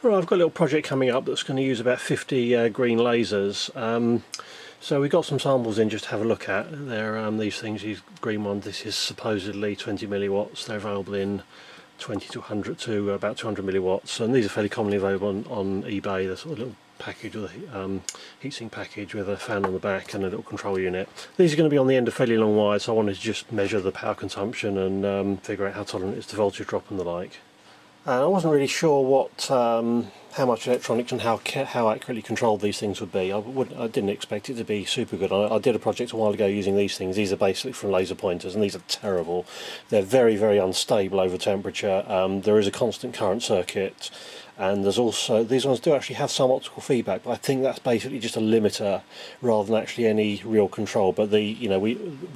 Right, I've got a little project coming up that's going to use about 50 green lasers. So we got some samples in just to have a look at. They're these things, these green ones. This is supposedly 20 milliwatts. They're available in 20 to 100 to about 200 milliwatts, and these are fairly commonly available on eBay. They're sort of a little package with a heatsink package with a fan on the back and a little control unit. These are going to be on the end of fairly long wires, so I wanted to just measure the power consumption and figure out how tolerant it is to voltage drop and the like. And I wasn't really sure how much electronics and how accurately controlled these things would be. I didn't expect it to be super good. I did a project a while ago using these things. These are basically from laser pointers, and these are terrible. They're very, very unstable over temperature. There is a constant current circuit, and there's also, these ones do actually have some optical feedback, but I think that's basically just a limiter rather than actually any real control. But we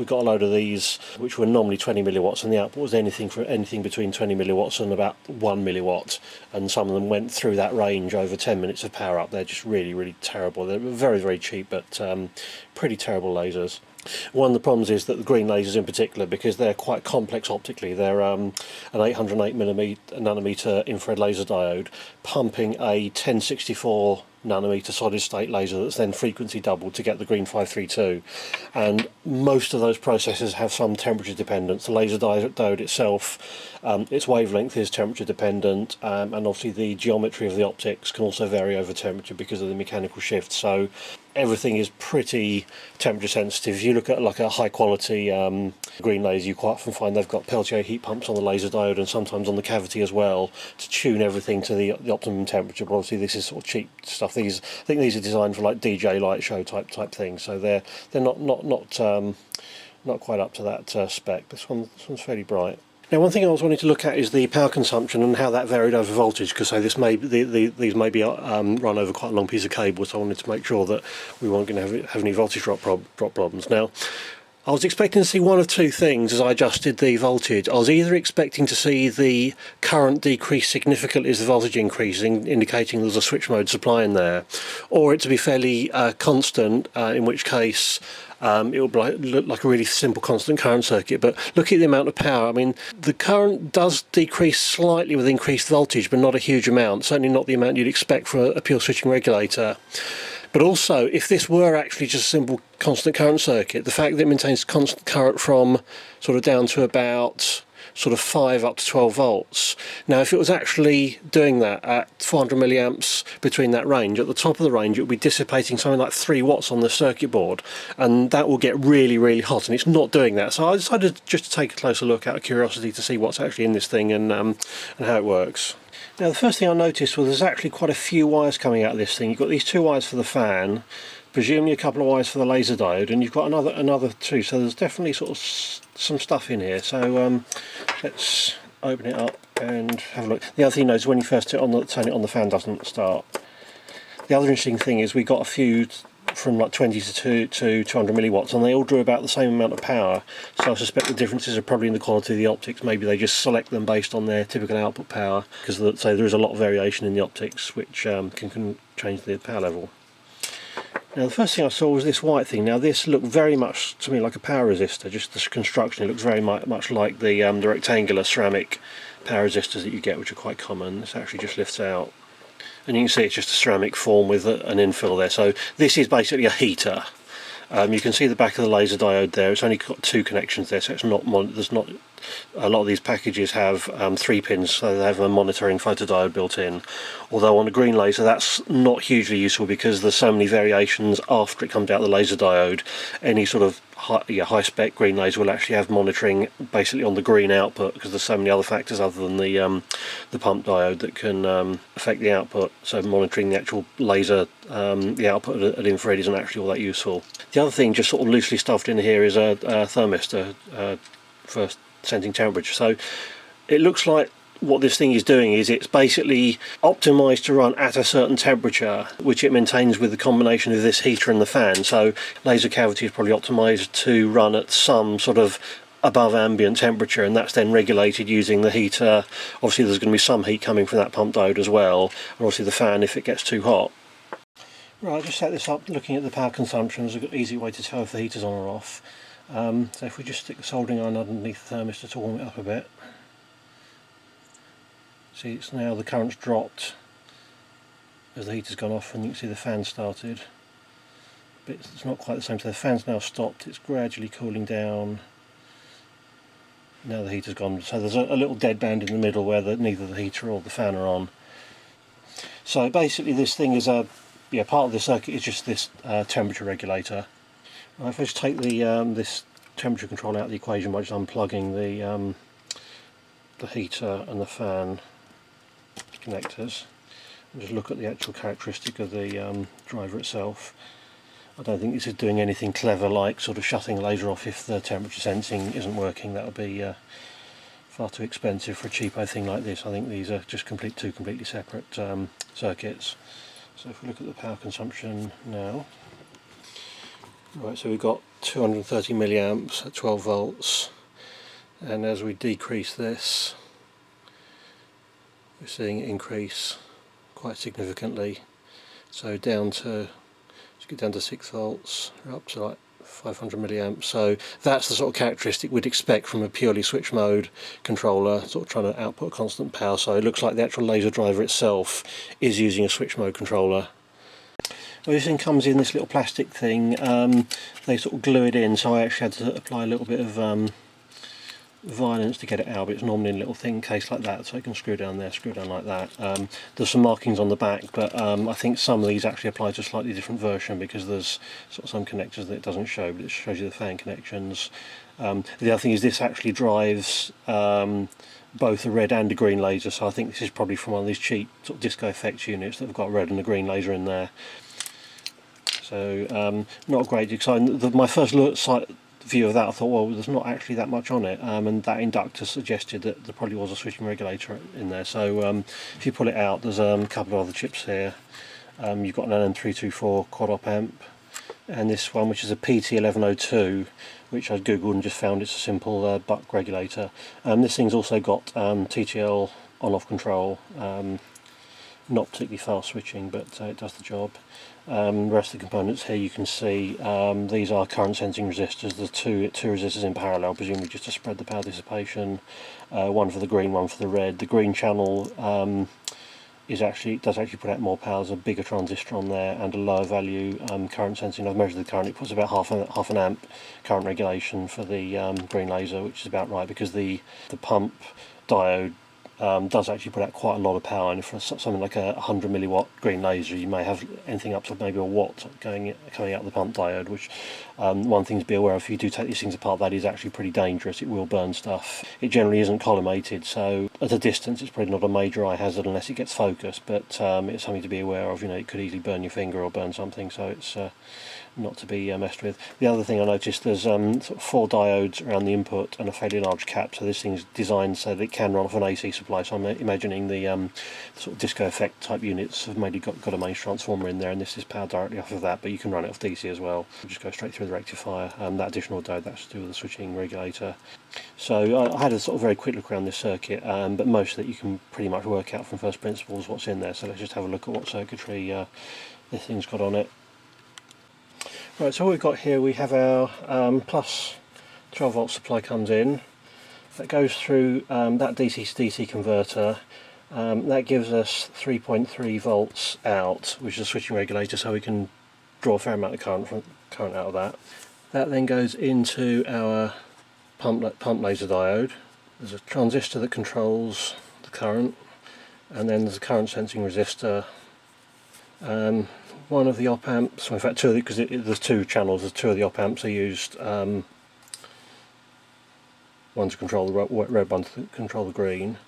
got a load of these which were normally 20 milliwatts, and the output was anything between 20 milliwatts and about 1 milliwatt, and some of them went through that range over 10 minutes of power up. They're just really, really terrible. They're very, very cheap, but pretty terrible lasers. One of the problems is that the green lasers in particular, because they're quite complex optically, they're an 808 nanometer infrared laser diode pumping a 1064 nanometer solid state laser that's then frequency doubled to get the green 532, and most of those processes have some temperature dependence. The laser diode itself, its wavelength is temperature dependent, and obviously the geometry of the optics can also vary over temperature because of the mechanical shift. So everything is pretty temperature sensitive. If you look at like a high quality green laser, you quite often find they've got Peltier heat pumps on the laser diode and sometimes on the cavity as well to tune everything to the optimum temperature. But obviously this is sort of cheap stuff. I think these are designed for like DJ light show type things, so they're not quite up to that spec. This one's fairly bright. Now, one thing I was wanting to look at is the power consumption and how that varied over voltage, because these may be run over quite a long piece of cable, so I wanted to make sure that we weren't going to have any voltage drop problems. Now, I was expecting to see one of two things as I adjusted the voltage. I was either expecting to see the current decrease significantly as the voltage increasing, indicating there's a switch mode supply in there, or it to be fairly constant, in which case it would look like a really simple constant current circuit. But looking at the amount of power, I mean, the current does decrease slightly with increased voltage, but not a huge amount, certainly not the amount you'd expect for a pure switching regulator. But also, if this were actually just a simple constant current circuit, the fact that it maintains constant current from sort of down to about sort of 5 up to 12 volts. Now, if it was actually doing that at 400 milliamps between that range, at the top of the range it would be dissipating something like 3 watts on the circuit board, and that will get really, really hot, and it's not doing that. So I decided just to take a closer look out of curiosity to see what's actually in this thing and how it works. Now, the first thing I noticed was there's actually quite a few wires coming out of this thing. You've got these 2 wires for the fan, presumably a couple of wires for the laser diode, and you've got another 2. So there's definitely sort of some stuff in here. So let's open it up and have a look. The other thing is when you first turn it on, the fan doesn't start. The other interesting thing is we got a few from like 20 to 200 milliwatts, and they all drew about the same amount of power, so I suspect the differences are probably in the quality of the optics. Maybe they just select them based on their typical output power, because there is a lot of variation in the optics which can change the power level. Now, the first thing I saw was this white thing. Now, this looked very much to me like a power resistor. Just the construction, it looks very much like the rectangular ceramic power resistors that you get, which are quite common. This actually just lifts out, and you can see it's just a ceramic form with an infill there. So this is basically a heater. You can see the back of the laser diode there. It's only got 2 connections there, so it's not a lot of these packages have 3 pins, so they have a monitoring photodiode built in. Although on a green laser that's not hugely useful because there's so many variations after it comes out of the laser diode. Any sort of high spec green laser will actually have monitoring basically on the green output, because there's so many other factors other than the pump diode that can affect the output. So monitoring the actual laser, the output at infrared isn't actually all that useful. The other thing just sort of loosely stuffed in here is a thermistor for sensing temperature. So it looks like what this thing is doing is it's basically optimized to run at a certain temperature, which it maintains with the combination of this heater and the fan. So laser cavity is probably optimized to run at some sort of above ambient temperature, and that's then regulated using the heater. Obviously there's going to be some heat coming from that pump diode as well, and obviously the fan if it gets too hot. Right, I just set this up looking at the power consumption. There's an easy way to tell if the heater's on or off. So if we just stick the soldering iron underneath the thermistor to warm it up a bit. See, it's now the current's dropped as the heater's gone off, and you can see the fan started. But it's not quite the same, so the fan's now stopped, it's gradually cooling down. Now the heater's gone, so there's a little dead band in the middle where neither the heater or the fan are on. So basically this thing is part of the circuit is just this temperature regulator. If I just take the this temperature control out of the equation by just unplugging the heater and the fan connectors, and just look at the actual characteristic of the driver itself. I don't think this is doing anything clever like sort of shutting the laser off if the temperature sensing isn't working. That would be far too expensive for a cheapo thing like this. I think these are just two completely separate circuits. So if we look at the power consumption now, right, so we've got 230 milliamps at 12 volts, and as we decrease this, we're seeing it increase quite significantly. So let's get down to 6 volts, we're up to like 500 milliamps. So that's the sort of characteristic we'd expect from a purely switch mode controller, sort of trying to output constant power. So it looks like the actual laser driver itself is using a switch mode controller. Well, this thing comes in this little plastic thing. They sort of glue it in, so I actually had to apply a little bit of violence to get it out, but it's normally in a little thin case like that, so you can screw down there, screw down like that. There's some markings on the back, but I think some of these actually apply to a slightly different version, because there's sort of some connectors that it doesn't show, but it shows you the fan connections. The other thing is this actually drives both a red and a green laser, so I think this is probably from one of these cheap sort of disco effects units that have got a red and a green laser in there. So not a great design. My first view of that, I thought, well, there's not actually that much on it, and that inductor suggested that there probably was a switching regulator in there. So if you pull it out, there's a couple of other chips here. You've got an LM324 quad op amp, and this one, which is a PT1102, which I googled and just found it's a simple buck regulator. This thing's also got TTL on-off control, not particularly fast switching, but it does the job. The rest of the components here you can see, these are current sensing resistors. There's two resistors in parallel, presumably just to spread the power dissipation. One for the green, one for the red. The green channel does actually put out more power. There's a bigger transistor on there and a lower value current sensing. I've measured the current, it puts about half an amp current regulation for the green laser, which is about right, because the pump diode does actually put out quite a lot of power, and for something like a 100 milliwatt green laser you may have anything up to maybe a watt coming out of the pump diode, which one thing to be aware of if you do take these things apart, that is actually pretty dangerous. It will burn stuff. It generally isn't collimated, so at a distance it's probably not a major eye hazard unless it gets focused, but it's something to be aware of. It could easily burn your finger or burn something, so it's not to be messed with. The other thing I noticed, there's sort of 4 diodes around the input and a fairly large cap, so this thing's designed so that it can run off an AC supply. So I'm imagining the sort of disco effect type units have maybe got a mains transformer in there, and this is powered directly off of that, but you can run it off DC as well. Just go straight through the rectifier. That additional diode, that's to do with the switching regulator. So I had a sort of very quick look around this circuit, but most of it you can pretty much work out from first principles what's in there. So let's just have a look at what circuitry this thing's got on it. Right, so what we've got here, we have our plus 12 volt supply comes in, that goes through that DC to DC converter, that gives us 3.3 volts out, which is a switching regulator, so we can draw a fair amount of current out of that. That then goes into our pump laser diode. There's a transistor that controls the current, and then there's a current sensing resistor. One of the op amps, well, in fact two, because there's 2 channels, there's 2 of the op amps are used, one to control the red, one to control the green.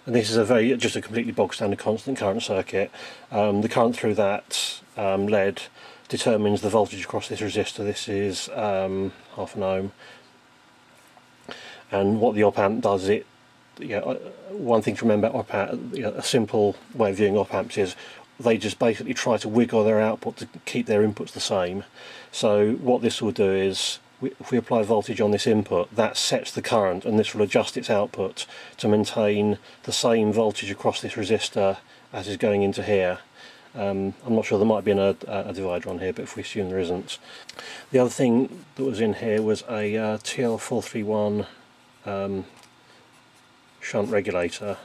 And this is just a completely bog standard constant current circuit. The current through that lead determines the voltage across this resistor. This is half an ohm, and what the op amp does, one thing to remember about op amp, a simple way of viewing op amps is they just basically try to wiggle their output to keep their inputs the same. So what this will do is, if we apply voltage on this input, that sets the current, and this will adjust its output to maintain the same voltage across this resistor as is going into here. I'm not sure, there might be a divider on here, but if we assume there isn't. The other thing that was in here was a TL431 shunt regulator.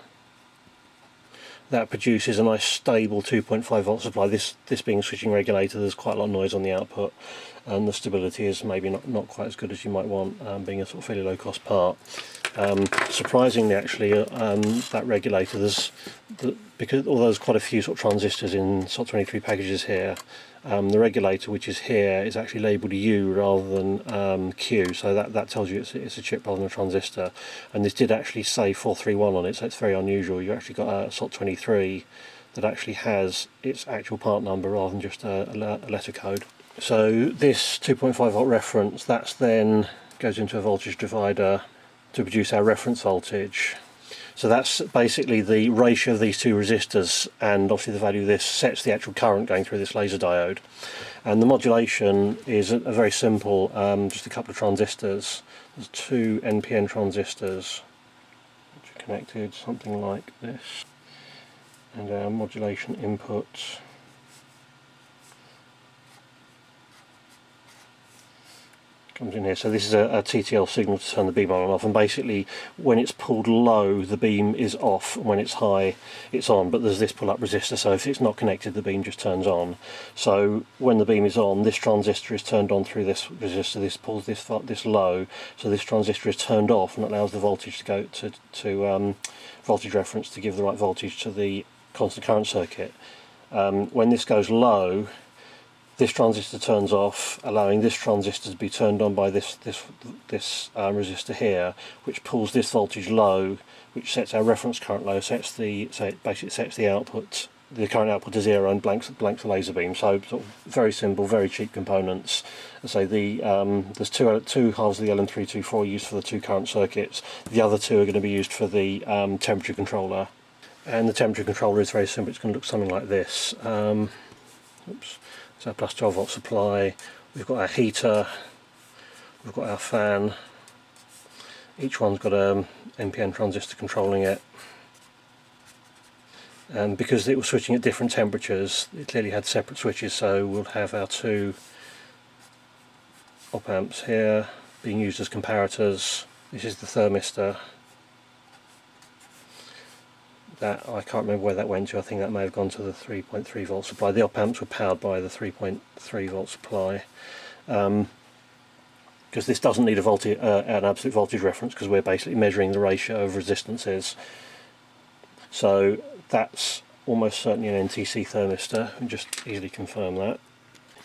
that produces a nice stable 2.5 volt supply. This being a switching regulator, there's quite a lot of noise on the output, and the stability is maybe not quite as good as you might want, being a sort of fairly low cost part. Surprisingly, actually, that regulator, because although there's quite a few sort of transistors in SOT23 packages here, the regulator which is here is actually labelled U rather than Q, so that tells you it's a chip rather than a transistor. And this did actually say 431 on it, so it's very unusual. You actually got a SOT23 that actually has its actual part number rather than just a letter code. So this 2.5 volt reference, that's then goes into a voltage divider to produce our reference voltage. So that's basically the ratio of these two resistors, and obviously the value of this sets the actual current going through this laser diode. And the modulation is a very simple, just a couple of transistors. There's two NPN transistors which are connected something like this, and our modulation input comes in here. So this is a TTL signal to turn the beam on and off, and basically when it's pulled low the beam is off, and when it's high it's on, but there's this pull up resistor, so if it's not connected the beam just turns on. So when the beam is on, this transistor is turned on through this resistor, this pulls this low, so this transistor is turned off and allows the voltage to go to voltage reference to give the right voltage to the constant current circuit. When this goes low, this transistor turns off, allowing this transistor to be turned on by this resistor here, which pulls this voltage low, which sets our reference current low, so it basically sets the output, the current output to zero, and blanks the laser beam. So sort of very simple, very cheap components. So there's two halves of the LM324 used for the two current circuits. The other two are going to be used for the temperature controller, and the temperature controller is very simple. It's going to look something like this. Oops. So plus 12 volt supply, we've got our heater, we've got our fan, each one's got a NPN transistor controlling it, and because it was switching at different temperatures it clearly had separate switches, so we'll have our two op amps here being used as comparators. This is the thermistor. That, I can't remember where that went to. I think that may have gone to the 3.3 volt supply. The op amps were powered by the 3.3 volt supply, because this doesn't need an absolute voltage reference, because we're basically measuring the ratio of resistances. So that's almost certainly an NTC thermistor, and just easily confirm that.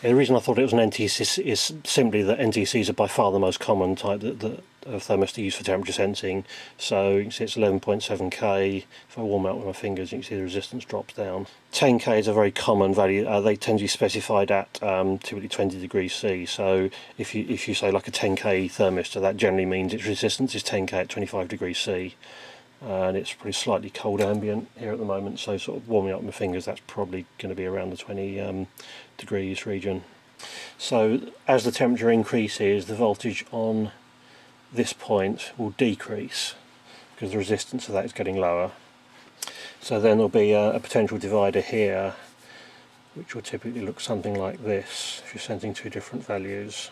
And the reason I thought it was an NTC is simply that NTCs are by far the most common type of thermistor used for temperature sensing. So you can see it's 11.7K. If I warm out with my fingers, you can see the resistance drops down. 10K is a very common value. They tend to be specified at typically 20 degrees C. So if you say like a 10K thermistor, that generally means its resistance is 10K at 25 degrees C. And it's pretty slightly cold ambient here at the moment, so sort of warming up my fingers, that's probably going to be around the 20 degrees region. So as the temperature increases, the voltage on this point will decrease because the resistance of that is getting lower. So then there'll be a potential divider here, which will typically look something like this if you're sensing two different values.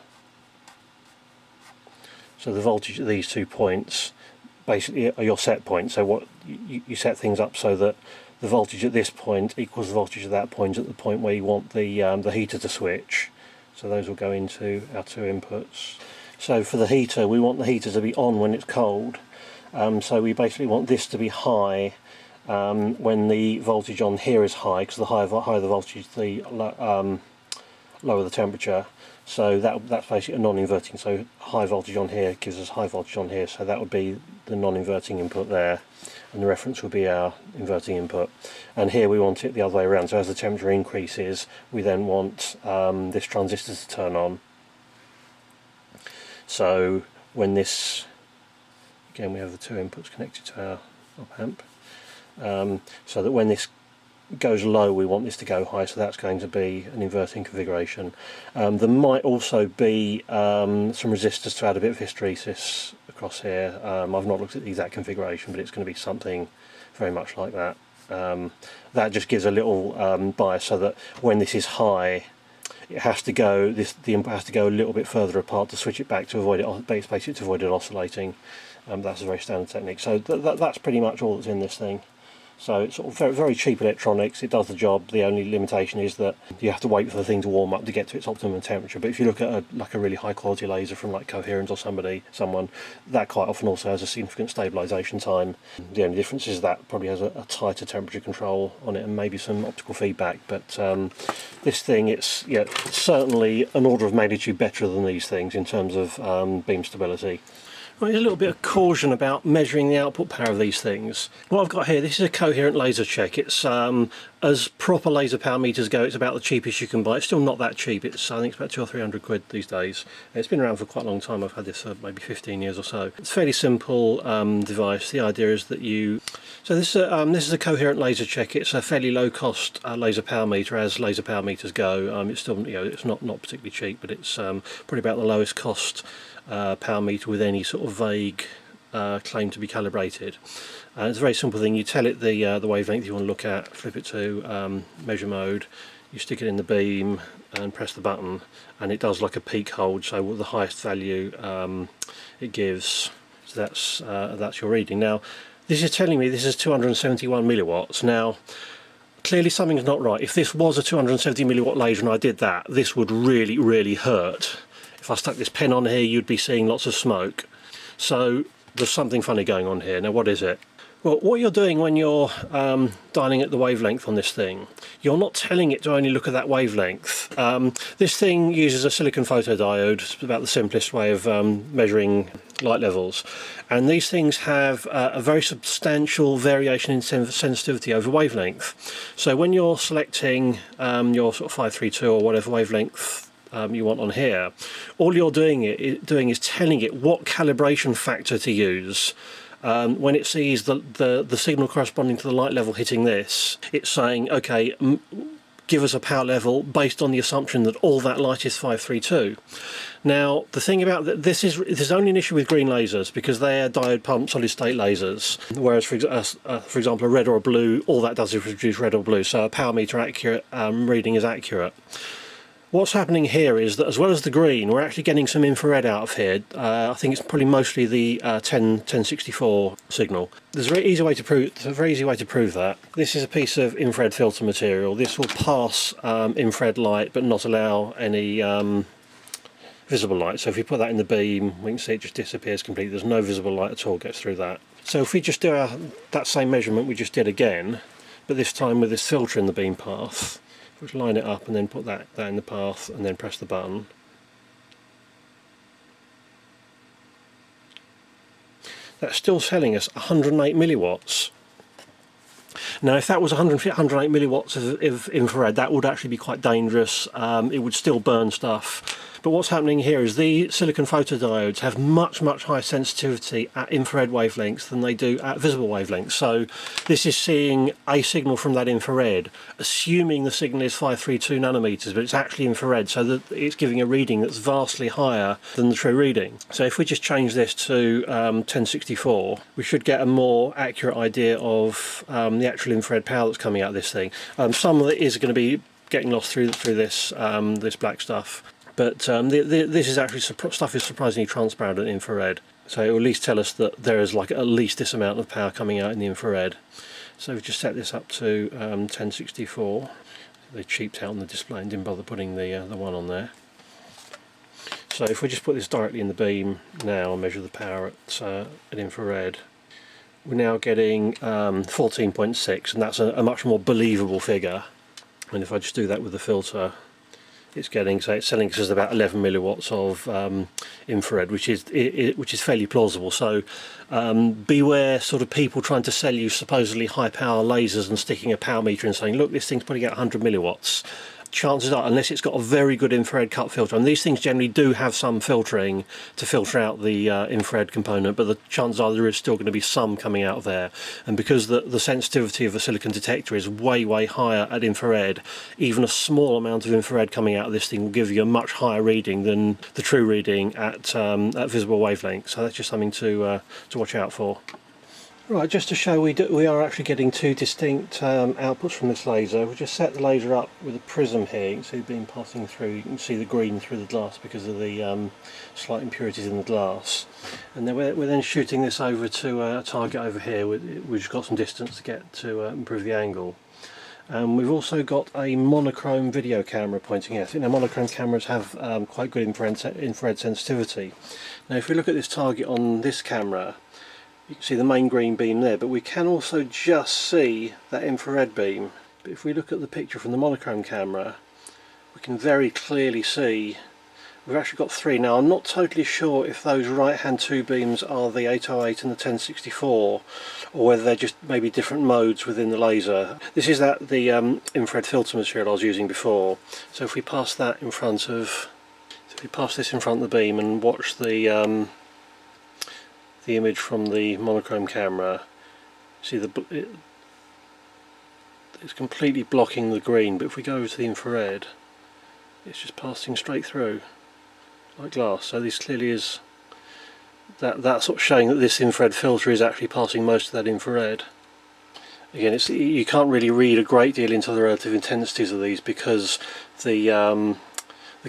So the voltage at these 2 points basically are your set point. So what you set things up so that the voltage at this point equals the voltage at that point at the point where you want the heater to switch. So those will go into our two inputs. So for the heater, we want the heater to be on when it's cold. So we basically want this to be high when the voltage on here is high, because the higher the voltage, the lower the temperature. So that's basically a non-inverting, so high voltage on here gives us high voltage on here, so that would be the non-inverting input there, and the reference would be our inverting input. And here we want it the other way around, so as the temperature increases we then want this transistor to turn on. So when this, again we have the two inputs connected to our op amp, so that when this goes low we want this to go high, so that's going to be an inverting configuration. There might also be some resistors to add a bit of hysteresis across here. I've not looked at the exact configuration, but it's going to be something very much like that. That just gives a little bias, so that when this is high it has to go, the input has to go a little bit further apart to switch it back to avoid it, basically to avoid it oscillating. That's a very standard technique. So that's pretty much all that's in this thing. So it's sort of very, very cheap electronics. It does the job. The only limitation is that you have to wait for the thing to warm up to get to its optimum temperature. But if you look at a really high quality laser from like Coherent or someone, that quite often also has a significant stabilisation time. The only difference is that probably has a tighter temperature control on it and maybe some optical feedback. But this thing, it's certainly an order of magnitude better than these things in terms of beam stability. Well, there's a little bit of caution about measuring the output power of these things. What I've got here, this is a Coherent laser check. It's as proper laser power meters go, it's about the cheapest you can buy. It's still not that cheap. I think it's about 200 or 300 quid these days. It's been around for quite a long time. I've had this for maybe 15 years or so. It's a fairly simple device. The idea is that this is a Coherent laser check. It's a fairly low cost laser power meter, as laser power meters go. It's still, it's not particularly cheap, but it's probably about the lowest cost power meter with any sort of vague claim to be calibrated. It's a very simple thing. You tell it the wavelength you want to look at, flip it to measure mode, you stick it in the beam and press the button, and it does like a peak hold, so the highest value it gives, so that's your reading. Now this is telling me this is 271 milliwatts. Now clearly something's not right. If this was a 270 milliwatt laser and I did that, this would really, really hurt. If I stuck this pen on here, you'd be seeing lots of smoke. So there's something funny going on here. Now what is it? Well, what you're doing when you're dialing at the wavelength on this thing, you're not telling it to only look at that wavelength. This thing uses a silicon photodiode. It's about the simplest way of measuring light levels. And these things have a very substantial variation in sensitivity over wavelength. So when you're selecting your sort of 532 or whatever wavelength you want on here, all you're doing is telling it what calibration factor to use. When it sees the signal corresponding to the light level hitting this, it's saying, okay, give us a power level based on the assumption that all that light is 532. Now the thing about this is only an issue with green lasers, because they are diode pump solid state lasers, whereas for example a red or a blue, all that does is produce red or blue, so a power meter accurate reading is accurate. What's happening here is that as well as the green, we're actually getting some infrared out of here. I think it's probably mostly the 1064 signal. There's a very easy way to prove that. This is a piece of infrared filter material. This will pass infrared light but not allow any visible light. So if you put that in the beam, we can see it just disappears completely. There's no visible light at all gets through that. So if we just do that same measurement we just did again, but this time with this filter in the beam path, just line it up and then put that in the path and then press the button. That's still telling us 108 milliwatts. Now if that was 108 milliwatts of infrared, that would actually be quite dangerous. It would still burn stuff. But what's happening here is the silicon photodiodes have much higher sensitivity at infrared wavelengths than they do at visible wavelengths. So this is seeing a signal from that infrared, assuming the signal is 532 nanometers, but it's actually infrared, so that it's giving a reading that's vastly higher than the true reading. So if we just change this to 1064, we should get a more accurate idea of the actual infrared power that's coming out of this thing. Some of it is going to be getting lost through this this black stuff. But this is actually, stuff is surprisingly transparent at infrared, so it will at least tell us that there is like at least this amount of power coming out in the infrared. So we've just set this up to 1064. They cheaped out on the display and didn't bother putting the one on there. So if we just put this directly in the beam now and measure the power at infrared, we're now getting 14.6, and that's a much more believable figure. And if I just do that with the filter, it's telling us about 11 milliwatts of infrared, which is fairly plausible. So beware sort of people trying to sell you supposedly high power lasers and sticking a power meter and saying, look, this thing's putting out 100 milliwatts. Chances are, unless it's got a very good infrared cut filter, and these things generally do have some filtering to filter out the infrared component, but the chances are there is still going to be some coming out of there. And because the sensitivity of a silicon detector is way higher at infrared, even a small amount of infrared coming out of this thing will give you a much higher reading than the true reading at visible wavelength. So that's just something to watch out for. Right, just to show we are actually getting two distinct outputs from this laser. We'll just set the laser up with a prism here. You can see the beam passing through. You can see the green through the glass because of the slight impurities in the glass. And then we're then shooting this over to a target over here, which has got some distance to get to improve the angle. We've also got a monochrome video camera pointing at it. Now, monochrome cameras have quite good infrared sensitivity. Now, if we look at this target on this camera, you can see the main green beam there, but we can also just see that infrared beam. But if we look at the picture from the monochrome camera, we can very clearly see we've actually got three. Now, I'm not totally sure if those right hand two beams are the 808 and the 1064, or whether they're just maybe different modes within the laser. This is the infrared filter material I was using before. So if we pass that in front of, if we pass this in front of the beam and watch the image from the monochrome camera, see it's completely blocking the green, but if we go over to the infrared, it's just passing straight through like glass. So this clearly is that's sort of showing that this infrared filter is actually passing most of that infrared. Again, you can't really read a great deal into the relative intensities of these because the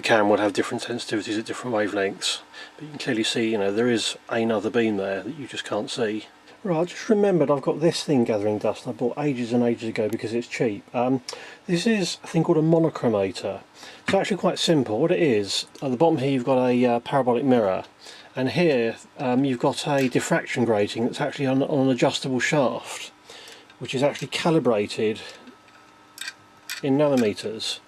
camera would have different sensitivities at different wavelengths. But you can clearly see, you know, there is another beam there that you just can't see. Right, I just remembered I've got this thing gathering dust I bought ages and ages ago because it's cheap. This is a thing called a monochromator. It's actually quite simple. What it is, at the bottom here you've got a parabolic mirror, and here you've got a diffraction grating that's actually on an adjustable shaft, which is actually calibrated in nanometers.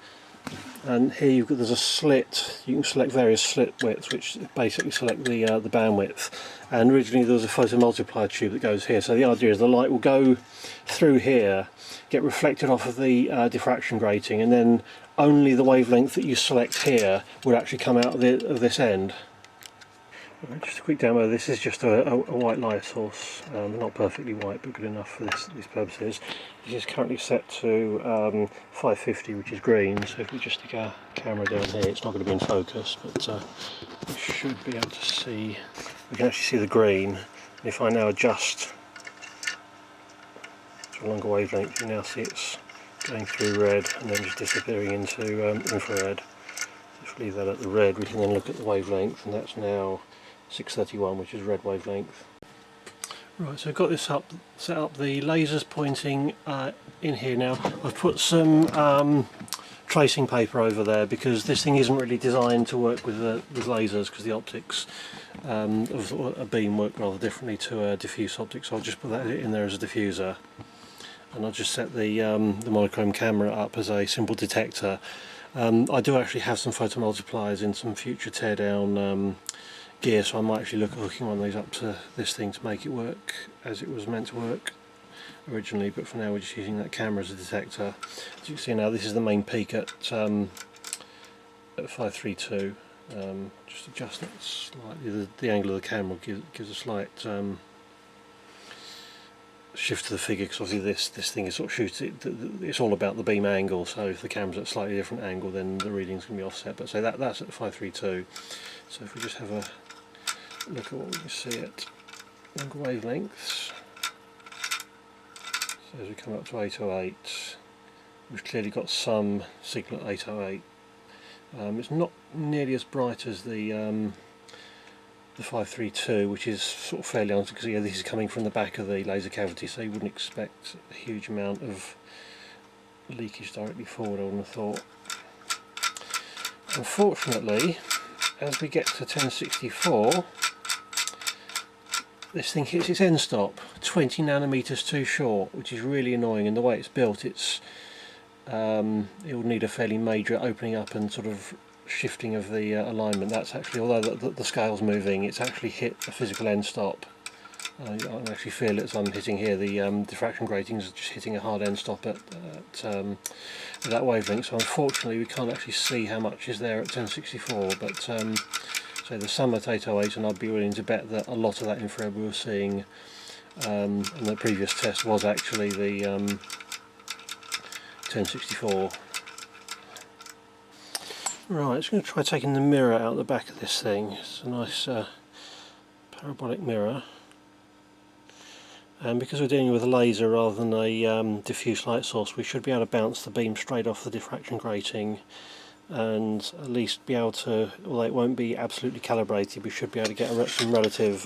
And here there's a slit. You can select various slit widths, which basically select the bandwidth. And originally there was a photomultiplier tube that goes here. So the idea is the light will go through here, get reflected off of the diffraction grating, and then only the wavelength that you select here would actually come out of this end. Just a quick demo. This is just a white light source, not perfectly white but good enough for these purposes. This is currently set to 550, which is green, so if we just stick our camera down here, it's not going to be in focus, but we should be able to see, we can actually see the green. And if I now adjust to a longer wavelength, you now see it's going through red and then just disappearing into infrared. If we leave that at the red, we can then look at the wavelength, and that's now 631, which is red wavelength. Right, so I've got this set up. The laser's pointing in here now. I've put some tracing paper over there because this thing isn't really designed to work with lasers, because the optics of a beam work rather differently to a diffuse optic. So I'll just put that in there as a diffuser, and I'll just set the monochrome camera up as a simple detector. I do actually have some photomultipliers in some future teardown gear, so I might actually look at hooking one of these up to this thing to make it work as it was meant to work originally, but for now we're just using that camera as a detector. As you can see now, this is the main peak at 532. Just adjust that slightly. The angle of the camera gives a slight shift to the figure, because obviously this thing is sort of shoots it's all about the beam angle, so if the camera's at a slightly different angle then the reading's going to be offset. But so that's at 532. So if we just have a look at what we can see at longer wavelengths, so as we come up to 808, we've clearly got some signal at 808. It's not nearly as bright as the 532, which is sort of fairly honest, because this is coming from the back of the laser cavity, so you wouldn't expect a huge amount of leakage directly forward, I wouldn't have thought. Unfortunately, as we get to 1064, this thing hits its end stop 20 nanometers too short, which is really annoying. And the way it's built, it will need a fairly major opening up and sort of shifting of the alignment. That's actually, although the scale's moving, it's actually hit a physical end stop. I can actually feel it as I'm hitting here. The diffraction grating is just hitting a hard end stop at that wavelength. So unfortunately we can't actually see how much is there at 1064, but so the sum at 808, and I'd be willing to bet that a lot of that infrared we were seeing in the previous test was actually the 1064. Right, just going to try taking the mirror out the back of this thing. It's a nice parabolic mirror. and because we're dealing with a laser rather than a diffuse light source, we should be able to bounce the beam straight off the diffraction grating, and at least be able to, although it won't be absolutely calibrated, we should be able to get some relative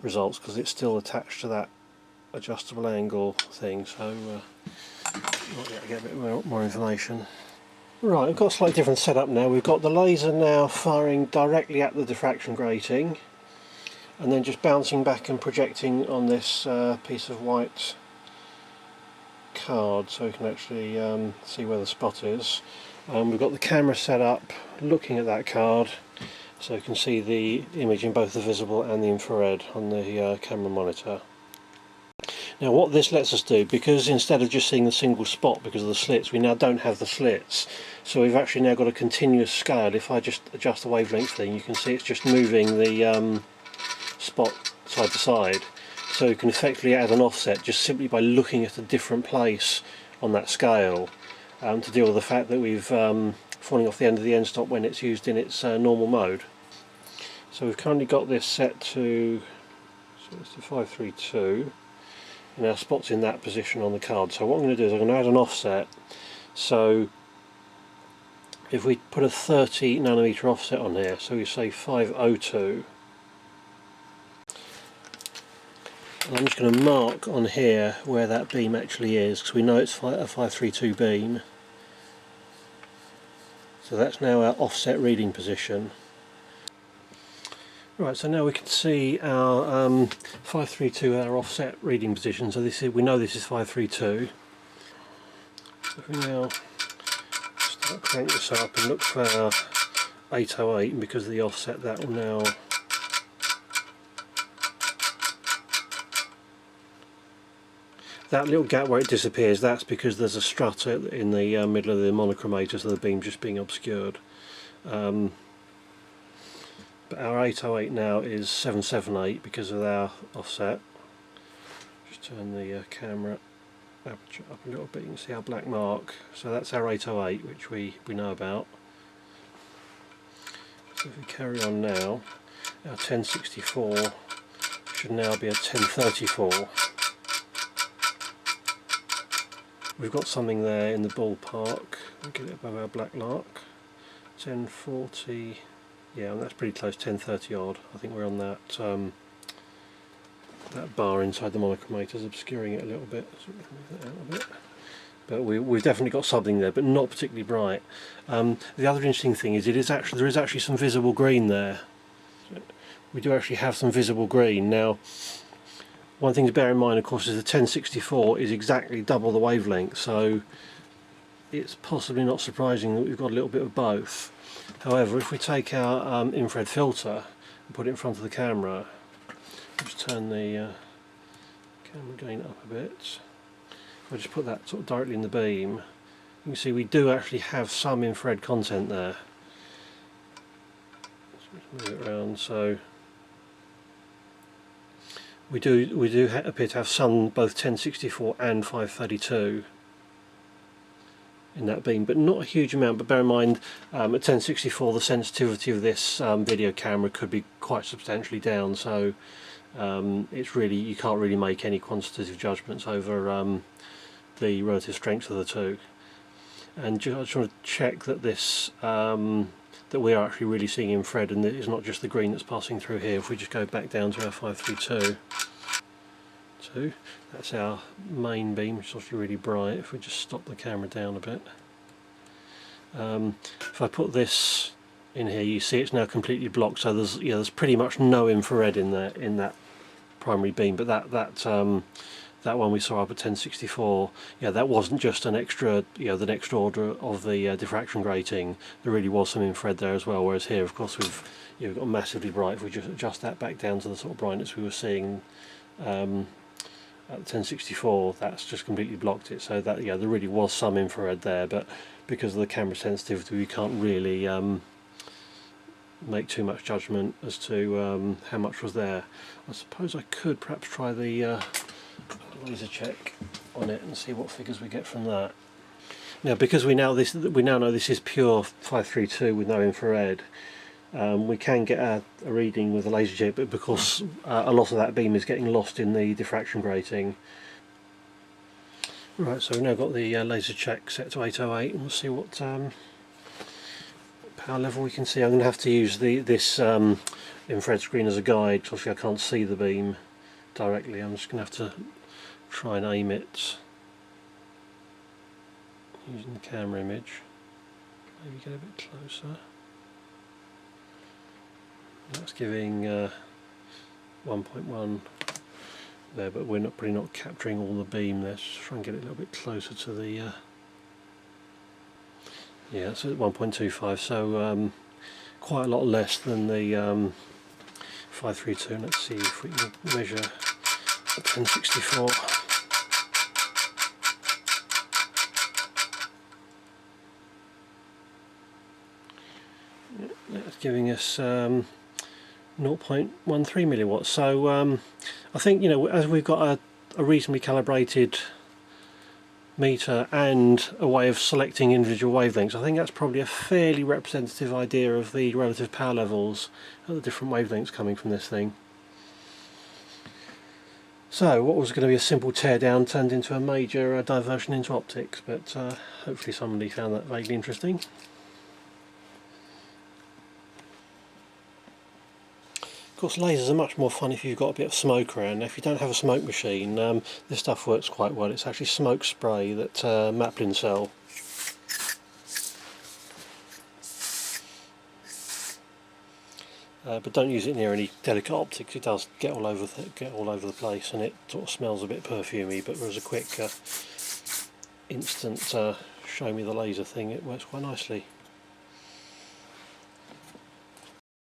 results, because it's still attached to that adjustable angle thing. So might be able to get a bit more information. Right, we've got a slightly different setup now. We've got the laser now firing directly at the diffraction grating, and then just bouncing back and projecting on this piece of white card, so we can actually see where the spot is. We've got the camera set up looking at that card, so you can see the image in both the visible and the infrared on the camera monitor. Now what this lets us do, because instead of just seeing the single spot because of the slits, we now don't have the slits, so we've actually now got a continuous scale. If I just adjust the wavelength thing, you can see it's just moving the spot side to side, so you can effectively add an offset just simply by looking at a different place on that scale, to deal with the fact that we've falling off the end of the end stop when it's used in its normal mode. So we've currently got this set to, so it's to 532, and our spot's in that position on the card. So what I'm going to do is I'm going to add an offset. So if we put a 30 nanometer offset on here, so we say 502, and I'm just going to mark on here where that beam actually is, because we know it's a 532 beam. So that's now our offset reading position. Right, so now we can see our 532, our offset reading position. So this is, we know this is 532. So if we now start crank this up and look for our 808, and because of the offset, that will now that little gap where it disappears, that's because there's a strut in the middle of the monochromator, so the beam just being obscured. But our 808 now is 778 because of our offset. Just turn the camera aperture up a little bit, you can see our black mark. So that's our 808, which we know about. So if we carry on now, our 1064 should now be a 1034. We've got something there in the ballpark. We'll get it above our black mark. 1040, yeah, and that's pretty close, 1030 odd. I think we're on that that bar inside the monochromator is obscuring it a little bit, so we can move that out a bit. But we've definitely got something there, but not particularly bright. The other interesting thing is there is actually some visible green there. We do actually have some visible green. Now, one thing to bear in mind, of course, is the 1064 is exactly double the wavelength, so it's possibly not surprising that we've got a little bit of both. However, if we take our infrared filter and put it in front of the camera, just turn the camera gain up a bit. If I just put that sort of directly in the beam, you can see we do actually have some infrared content there. Let's move it around. So we do appear to have some, both 1064 and 532 in that beam, but not a huge amount. But bear in mind, at 1064 the sensitivity of this video camera could be quite substantially down, so it's really, you can't really make any quantitative judgments over the relative strengths of the two. And I just want to check that this that we are actually really seeing infrared, and it's not just the green that's passing through here. If we just go back down to our 532, that's our main beam, which is obviously really bright. If we just stop the camera down a bit, if I put this in here, you see it's now completely blocked. So there's pretty much no infrared in there in that primary beam. But that one we saw up at 1064, that wasn't just an extra, the next order of the diffraction grating. There really was some infrared there as well. Whereas here, of course, we've got massively bright. If we just adjust that back down to the sort of brightness we were seeing at 1064, that's just completely blocked it. So that there really was some infrared there, but because of the camera sensitivity, we can't really make too much judgment as to how much was there. I suppose I could perhaps try the laser check on it and see what figures we get from that. Now, because we now know this is pure 532 with no infrared, we can get a reading with a laser jet, but because a lot of that beam is getting lost in the diffraction grating. Right, so we've now got the laser check set to 808, and we'll see what power level we can see. I'm going to have to use this infrared screen as a guide, because obviously I can't see the beam directly. I'm just going to have to try and aim it using the camera image. Maybe get a bit closer. That's giving 1.1 there, but we're probably not capturing all the beam there. Just try and get it a little bit closer to the yeah, it's at 1.25, so quite a lot less than the 532. Let's see if we can measure at 1064. Yeah, that's giving us 0.13 milliwatts. So I think, you know, as we've got a reasonably calibrated meter and a way of selecting individual wavelengths, I think that's probably a fairly representative idea of the relative power levels at the different wavelengths coming from this thing. So what was going to be a simple teardown turned into a major diversion into optics, but hopefully somebody found that vaguely interesting. Of course, lasers are much more fun if you've got a bit of smoke around. Now, if you don't have a smoke machine, this stuff works quite well. It's actually smoke spray that Maplin sell. But don't use it near any delicate optics. It does get all over the place, and it sort of smells a bit perfumey. But as a quick instant show me the laser thing, it works quite nicely.